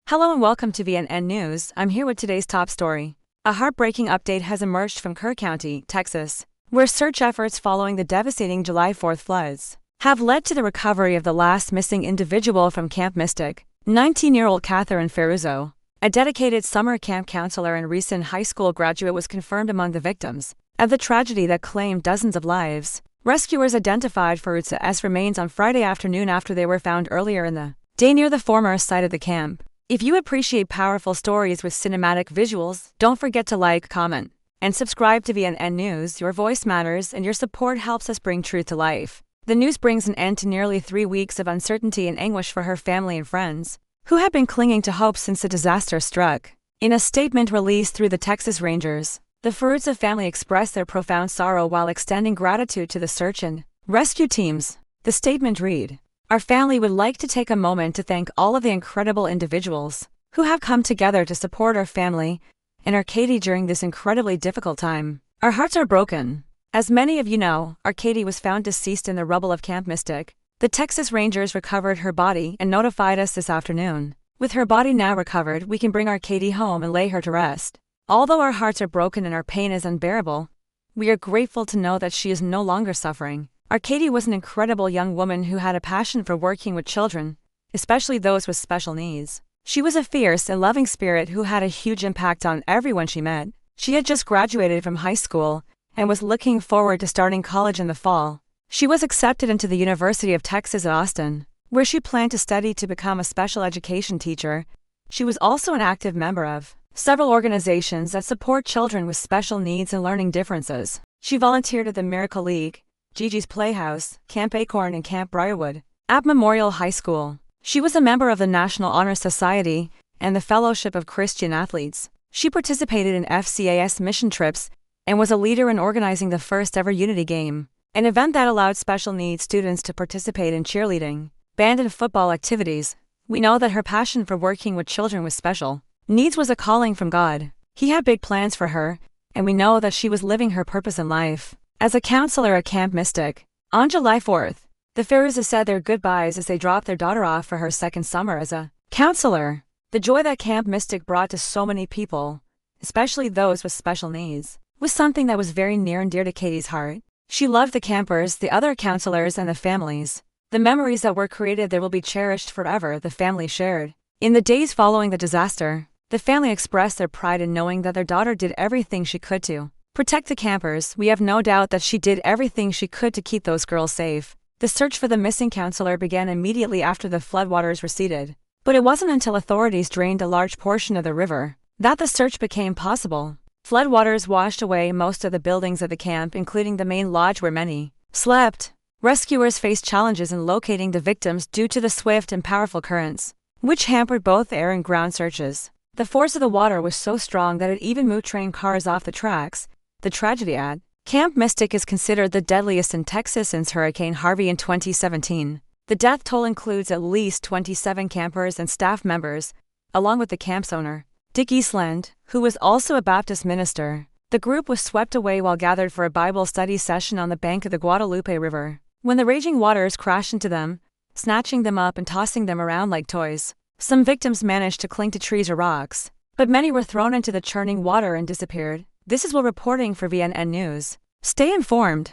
Hello and welcome to VNN News. I'm here with today's top story. A heartbreaking update has emerged from Kerr County, Texas, where search efforts following the devastating July 4th floods have led to the recovery of the last missing individual from Camp Mystic, 19-year-old Katherine Ferruzzo. A dedicated summer camp counselor and recent high school graduate was confirmed among the victims of the tragedy that claimed dozens of lives. Rescuers identified Ferruzzo's remains on Friday afternoon after they were found earlier in the day near the former site of the camp. If you appreciate powerful stories with cinematic visuals, don't forget to like, comment, and subscribe to VNN News. Your voice matters and your support helps us bring truth to life. The news brings an end to nearly 3 weeks of uncertainty and anguish for her family and friends, who have been clinging to hope since the disaster struck. In a statement released through the Texas Rangers, the Ferruzzo family expressed their profound sorrow while extending gratitude to the search and rescue teams. The statement read, "Our family would like to take a moment to thank all of the incredible individuals who have come together to support our family and our Katie during this incredibly difficult time. Our hearts are broken. As many of you know, our Katie was found deceased in the rubble of Camp Mystic. The Texas Rangers recovered her body and notified us this afternoon. With her body now recovered, we can bring our Katie home and lay her to rest. Although our hearts are broken and our pain is unbearable, we are grateful to know that she is no longer suffering. Our Katie was an incredible young woman who had a passion for working with children, especially those with special needs. She was a fierce and loving spirit who had a huge impact on everyone she met. She had just graduated from high school and was looking forward to starting college in the fall. She was accepted into the University of Texas at Austin, where she planned to study to become a special education teacher. She was also an active member of several organizations that support children with special needs and learning differences. She volunteered at the Miracle League, Gigi's Playhouse, Camp Acorn and Camp Briarwood at Memorial High School. She was a member of the National Honor Society and the Fellowship of Christian Athletes. She participated in FCAS mission trips and was a leader in organizing the first ever Unity Game, an event that allowed special needs students to participate in cheerleading, band and football activities. We know that her passion for working with children with special needs was a calling from God. He had big plans for her, and we know that she was living her purpose in life. As a counselor at Camp Mystic, on July 4th, the Ferruzzos said their goodbyes as they dropped their daughter off for her second summer as a counselor. The joy that Camp Mystic brought to so many people, especially those with special needs, was something that was very near and dear to Katie's heart. She loved the campers, the other counselors, and the families. The memories that were created there will be cherished forever, the family shared. In the days following the disaster, the family expressed their pride in knowing that their daughter did everything she could to protect the campers. We have no doubt that she did everything she could to keep those girls safe. The search for the missing counselor began immediately after the floodwaters receded, but it wasn't until authorities drained a large portion of the river that the search became possible. Floodwaters washed away most of the buildings at the camp, including the main lodge where many slept. Rescuers faced challenges in locating the victims due to the swift and powerful currents, which hampered both air and ground searches. The force of the water was so strong that it even moved train cars off the tracks. The tragedy at Camp Mystic is considered the deadliest in Texas since Hurricane Harvey in 2017. The death toll includes at least 27 campers and staff members, along with the camp's owner, Dick Eastland, who was also a Baptist minister. The group was swept away while gathered for a Bible study session on the bank of the Guadalupe River, when the raging waters crashed into them, snatching them up and tossing them around like toys. Some victims managed to cling to trees or rocks, but many were thrown into the churning water and disappeared. This is what reporting for VNN News. Stay informed.